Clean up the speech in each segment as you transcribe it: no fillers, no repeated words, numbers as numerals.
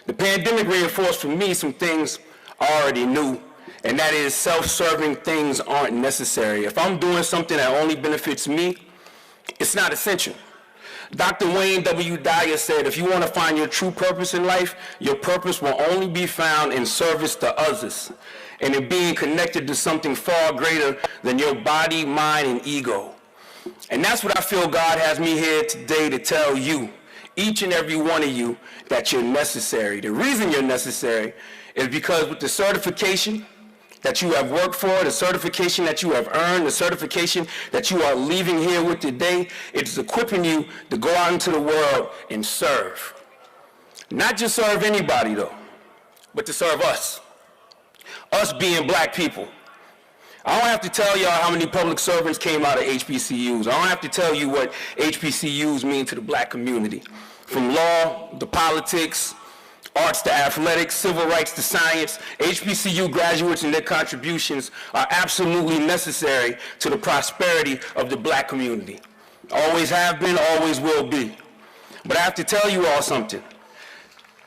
The pandemic reinforced for me some things I already knew, and that is self-serving things aren't necessary. If I'm doing something that only benefits me, it's not essential. Dr. Wayne W. Dyer said, if you want to find your true purpose in life, your purpose will only be found in service to others and in being connected to something far greater than your body, mind, and ego. And that's what I feel God has me here today to tell you, each and every one of you, that you're necessary. The reason you're necessary is because with the certification that you have worked for, the certification that you have earned, the certification that you are leaving here with today, it's equipping you to go out into the world and serve. Not just serve anybody though, but to serve us. Us being black people. I don't have to tell y'all how many public servants came out of HBCUs. I don't have to tell you what HBCUs mean to the black community. From law to politics, arts to athletics, civil rights to science, HBCU graduates and their contributions are absolutely necessary to the prosperity of the black community. Always have been, always will be. But I have to tell you all something.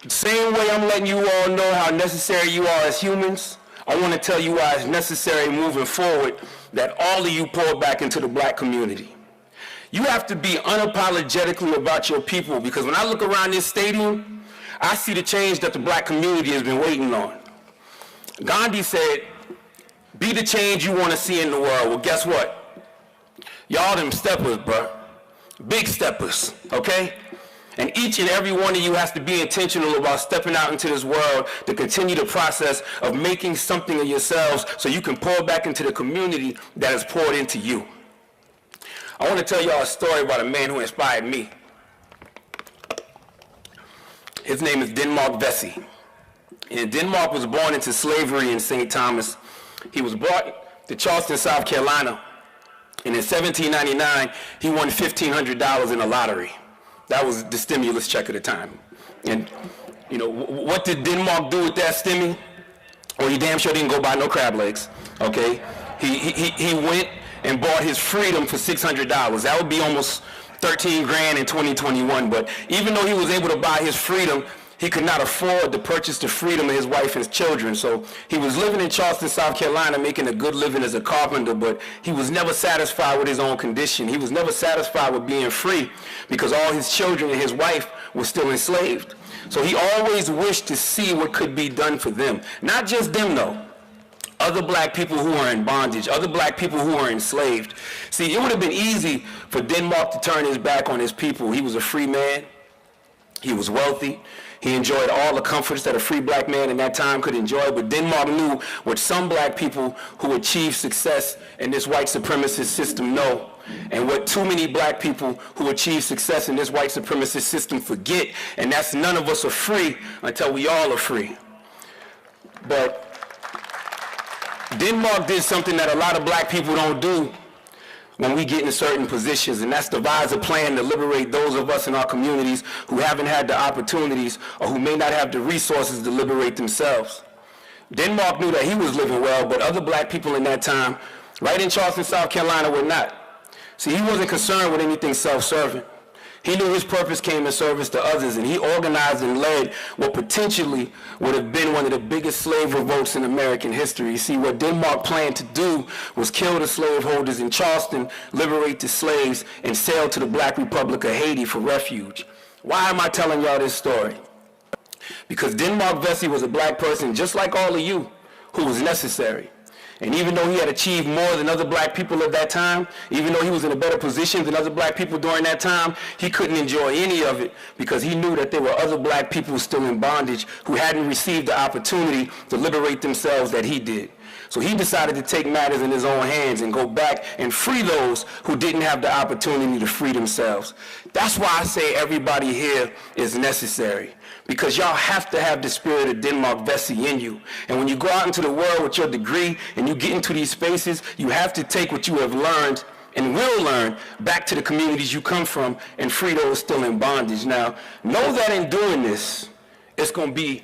The same way I'm letting you all know how necessary you are as humans, I want to tell you why it's necessary moving forward that all of you pour back into the black community. You have to be unapologetically about your people, because when I look around this stadium, I see the change that the black community has been waiting on. Gandhi said, be the change you want to see in the world. Well, guess what? Y'all them steppers, bro. Big steppers, okay? And each and every one of you has to be intentional about stepping out into this world to continue the process of making something of yourselves so you can pour back into the community that has poured into you. I want to tell y'all a story about a man who inspired me. His name is Denmark Vesey. And Denmark was born into slavery in St. Thomas. He was brought to Charleston, South Carolina. And in 1799, he won $1,500 in a lottery. That was the stimulus check at the time. And, you know, what did Denmark do with that stimmy? Well, he damn sure didn't go buy no crab legs, okay? He went and bought his freedom for $600. That would be almost 13 grand in 2021. But even though he was able to buy his freedom, he could not afford to purchase the freedom of his wife and his children. So he was living in Charleston, South Carolina, making a good living as a carpenter, but he was never satisfied with his own condition. He was never satisfied with being free because all his children and his wife were still enslaved. So he always wished to see what could be done for them. Not just them, though. Other black people who are in bondage, other black people who are enslaved. See, it would have been easy for Denmark to turn his back on his people. He was a free man. He was wealthy. He enjoyed all the comforts that a free black man in that time could enjoy, but Denmark knew what some black people who achieve success in this white supremacist system know, and what too many black people who achieve success in this white supremacist system forget, and that's none of us are free until we all are free. But Denmark did something that a lot of black people don't do when we get in certain positions, and that's devise a plan to liberate those of us in our communities who haven't had the opportunities or who may not have the resources to liberate themselves. Denmark knew that he was living well, but other black people in that time, right in Charleston, South Carolina, were not. See, he wasn't concerned with anything self-serving. He knew his purpose came in service to others, and he organized and led what potentially would have been one of the biggest slave revolts in American history. You see, what Denmark planned to do was kill the slaveholders in Charleston, liberate the slaves, and sail to the Black Republic of Haiti for refuge. Why am I telling y'all this story? Because Denmark Vesey was a black person, just like all of you, who was necessary. And even though he had achieved more than other black people at that time, even though he was in a better position than other black people during that time, he couldn't enjoy any of it because he knew that there were other black people still in bondage who hadn't received the opportunity to liberate themselves that he did. So he decided to take matters in his own hands and go back and free those who didn't have the opportunity to free themselves. That's why I say everybody here is necessary, because y'all have to have the spirit of Denmark Vesey in you. And when you go out into the world with your degree and you get into these spaces, you have to take what you have learned and will learn back to the communities you come from and free those still in bondage. Now, know that in doing this, it's going to be